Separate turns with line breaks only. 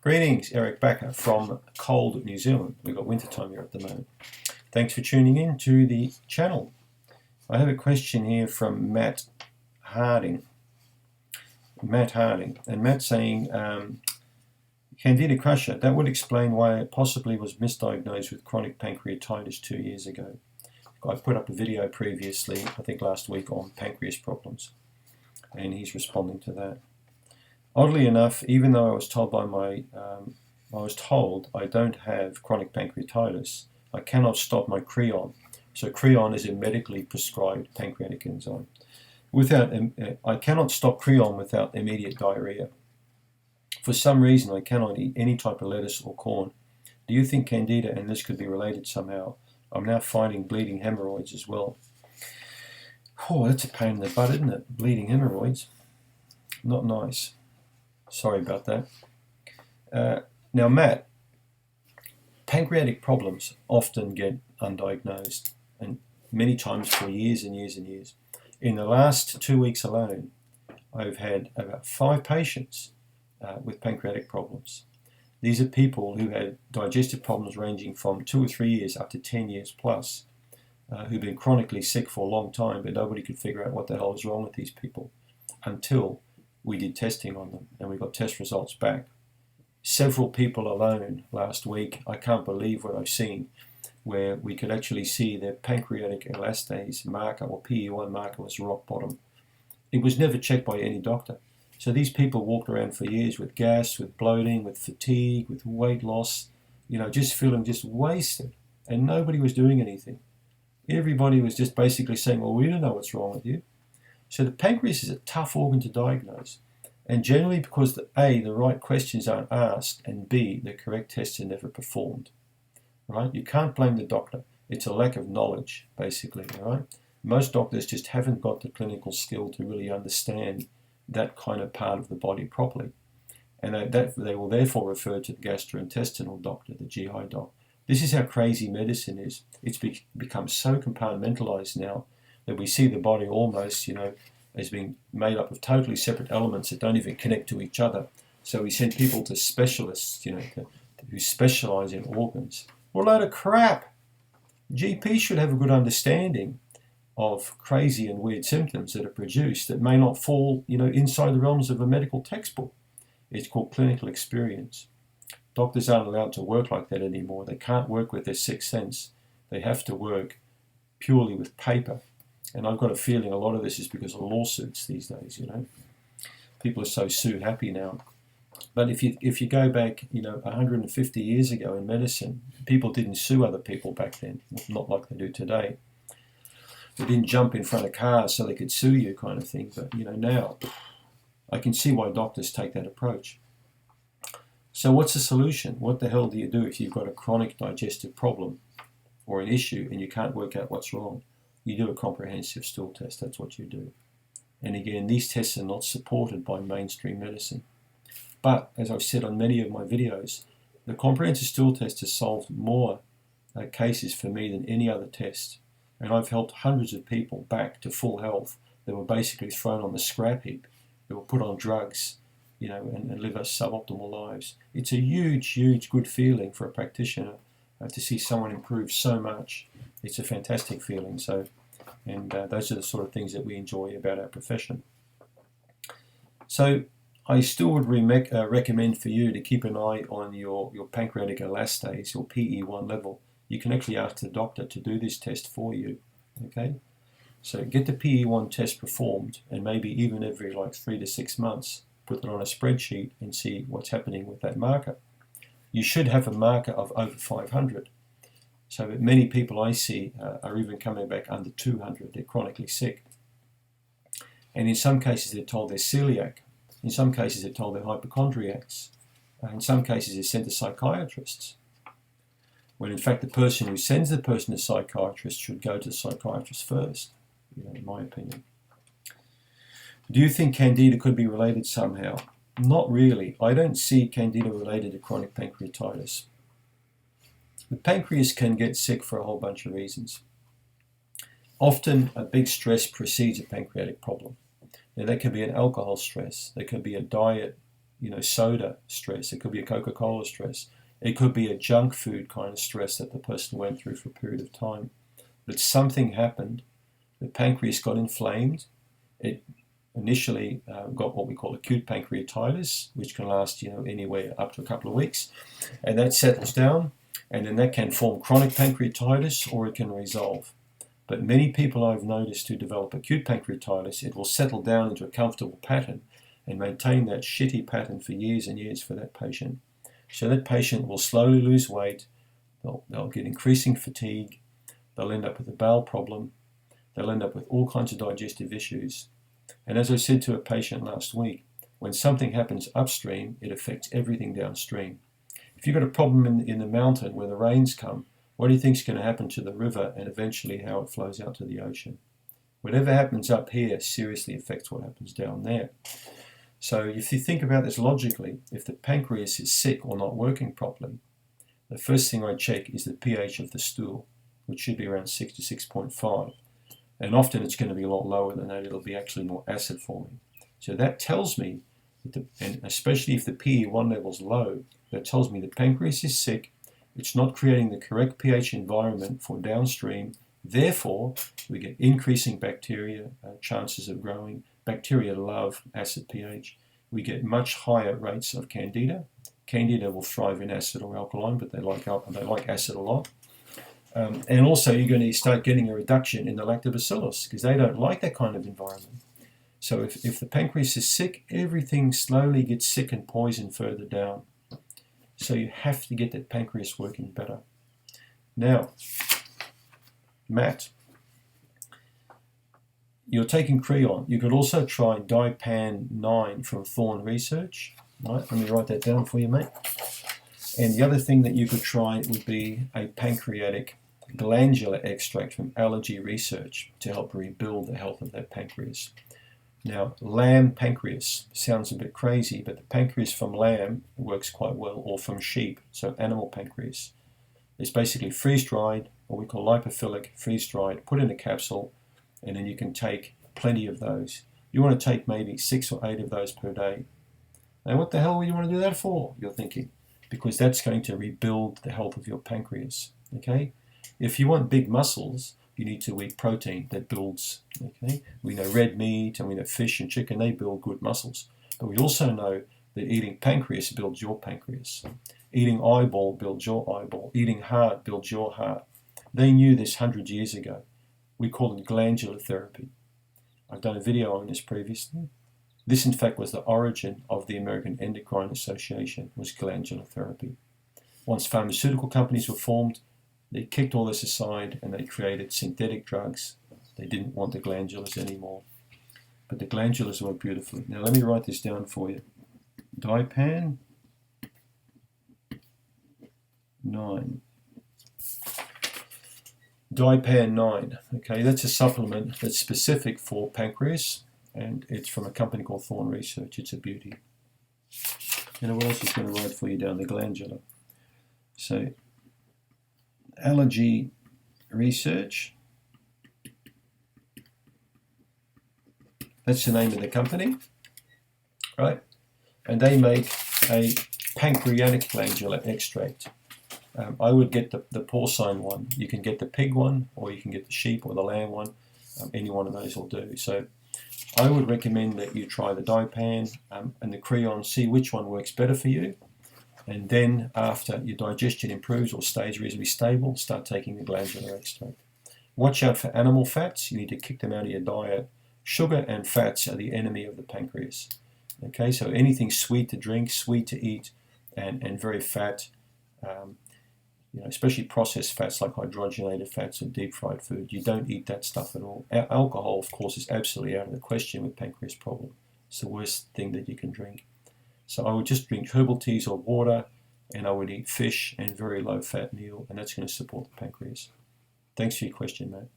Greetings, Eric Bakker from cold New Zealand. We've got wintertime here at the moment. Thanks for tuning in to the channel. I have a question here from Matt Harding. And Matt's saying, Candida Crusher, that would explain why I possibly was misdiagnosed with chronic pancreatitis 2 years ago. I put up a video previously, I think last week, on pancreas problems, and he's responding to that. Oddly enough, even though I was told I don't have chronic pancreatitis, I cannot stop my CREON. So CREON is a medically prescribed pancreatic enzyme. I cannot stop CREON without immediate diarrhea. For some reason, I cannot eat any type of lettuce or corn. Do you think Candida and this could be related somehow? I'm now finding bleeding hemorrhoids as well. Oh, that's a pain in the butt, isn't it? Bleeding hemorrhoids. Not nice. Sorry about that. Now, Matt, pancreatic problems often get undiagnosed, and many times for years and years and years. In the last 2 weeks alone, I've had about 5 patients with pancreatic problems. These are people who had digestive problems ranging from 2 or 3 years up to 10 years plus, who've been chronically sick for a long time, but nobody could figure out what the hell was wrong with these people until we did testing on them and we got test results back. Several people alone last week, I can't believe what I've seen, where we could actually see their pancreatic elastase marker or PE1 marker was rock bottom. It was never checked by any doctor. So these people walked around for years with gas, with bloating, with fatigue, with weight loss, just feeling just wasted. And nobody was doing anything. Everybody was just basically saying, well, we don't know what's wrong with you. So the pancreas is a tough organ to diagnose. And generally because A, the right questions aren't asked, and B, the correct tests are never performed. Right? You can't blame the doctor. It's a lack of knowledge, basically. Right? Most doctors just haven't got the clinical skill to really understand that kind of part of the body properly. And they will therefore refer to the gastrointestinal doctor, the GI doc. This is how crazy medicine is. It's become so compartmentalized now that we see the body almost, as being made up of totally separate elements that don't even connect to each other. So we send people to specialists, who specialize in organs. What a load of crap! GP should have a good understanding of crazy and weird symptoms that are produced that may not fall, inside the realms of a medical textbook. It's called clinical experience. Doctors aren't allowed to work like that anymore. They can't work with their sixth sense. They have to work purely with paper. And I've got a feeling a lot of this is because of lawsuits these days, People are so sue happy now. But if you go back, 150 years ago in medicine, people didn't sue other people back then, not like they do today. They didn't jump in front of cars so they could sue you kind of thing. But, now I can see why doctors take that approach. So what's the solution? What the hell do you do if you've got a chronic digestive problem or an issue and you can't work out what's wrong? You do a comprehensive stool test. That's what you do. And again, these tests are not supported by mainstream medicine. But as I've said on many of my videos, the comprehensive stool test has solved more cases for me than any other test. And I've helped hundreds of people back to full health that were basically thrown on the scrap heap. They were put on drugs, and live suboptimal lives. It's a huge, huge good feeling for a practitioner to see someone improve so much. It's a fantastic feeling. And those are the sort of things that we enjoy about our profession. So I still would recommend for you to keep an eye on your pancreatic elastase, your PE1 level. You can actually ask the doctor to do this test for you. Okay? So get the PE1 test performed, and maybe even every 3 to 6 months, put it on a spreadsheet and see what's happening with that marker. You should have a marker of over 500. So that many people I see are even coming back under 200. They're chronically sick. And in some cases they're told they're celiac. In some cases they're told they're hypochondriacs. In some cases they're sent to psychiatrists. When in fact the person who sends the person to psychiatrist should go to the psychiatrist first, in my opinion. Do you think Candida could be related somehow? Not really. I don't see Candida related to chronic pancreatitis. The pancreas can get sick for a whole bunch of reasons. Often a big stress precedes a pancreatic problem. Now that can be an alcohol stress, there can be a diet soda stress. It could be a Coca-Cola stress. It could be a junk food kind of stress that the person went through for a period of time. But something happened. The pancreas got inflamed. It initially got what we call acute pancreatitis, which can last anywhere up to a couple of weeks, and that settles down, and then that can form chronic pancreatitis, or it can resolve. But many people I've noticed who develop acute pancreatitis, it will settle down into a comfortable pattern and maintain that shitty pattern for years and years for that patient. So that patient will slowly lose weight, they'll get increasing fatigue, they'll end up with a bowel problem, they'll end up with all kinds of digestive issues. And as I said to a patient last week, when something happens upstream, it affects everything downstream. If you've got a problem in the mountain where the rains come, what do you think is going to happen to the river and eventually how it flows out to the ocean? Whatever happens up here seriously affects what happens down there. So if you think about this logically, if the pancreas is sick or not working properly, the first thing I check is the pH of the stool, which should be around 6 to 6.5. And often it's going to be a lot lower than that. It'll be actually more acid forming. So that tells me, and especially if the PE1 level is low, that tells me the pancreas is sick. It's not creating the correct pH environment for downstream. Therefore, we get increasing bacteria chances of growing. Bacteria love acid pH. We get much higher rates of Candida. Candida will thrive in acid or alkaline, but they like acid a lot. And also you're going to start getting a reduction in the lactobacillus because they don't like that kind of environment. So if the pancreas is sick, everything slowly gets sick and poisoned further down. So you have to get that pancreas working better. Now, Matt, you're taking CREON. You could also try DiPan-9 from Thorne Research. Right, let me write that down for you, mate. And the other thing that you could try would be a pancreatic glandular extract from Allergy Research to help rebuild the health of that pancreas. Now, lamb pancreas sounds a bit crazy, but the pancreas from lamb works quite well, or from sheep, so animal pancreas. It's basically freeze-dried, what we call lipophilic, freeze-dried, put in a capsule, and then you can take plenty of those. You want to take maybe 6 or 8 of those per day. Now, what the hell do you want to do that for, you're thinking? Because that's going to rebuild the health of your pancreas, okay? If you want big muscles, you need to eat protein that builds, okay? We know red meat and we know fish and chicken, they build good muscles. But we also know that eating pancreas builds your pancreas. Eating eyeball builds your eyeball. Eating heart builds your heart. They knew this hundreds of years ago. We call it glandular therapy. I've done a video on this previously. This, in fact, was the origin of the American Endocrine Association, was glandular therapy. Once pharmaceutical companies were formed, they kicked all this aside and they created synthetic drugs. They didn't want the glandulars anymore. But the glandulars work beautifully. Now, let me write this down for you. DiPan-9. DiPan-9. Okay, that's a supplement that's specific for pancreas, and it's from a company called Thorne Research. It's a beauty. And what else is going to write for you down the glandular? So, Allergy Research. That's the name of the company, right? And they make a pancreatic glandular extract. I would get the porcine one. You can get the pig one, or you can get the sheep or the lamb one. Any one of those will do. So I would recommend that you try the DiPan and the CREON, see which one works better for you. And then after your digestion improves or stays reasonably stable, start taking the glandular extract. Watch out for animal fats. You need to kick them out of your diet. Sugar and fats are the enemy of the pancreas. Okay, so anything sweet to drink, sweet to eat, and very fat, especially processed fats like hydrogenated fats and deep fried food. You don't eat that stuff at all. Alcohol, of course, is absolutely out of the question with pancreas problem. It's the worst thing that you can drink. So I would just drink herbal teas or water, and I would eat fish and very low fat meal, and that's going to support the pancreas. Thanks for your question, Matt.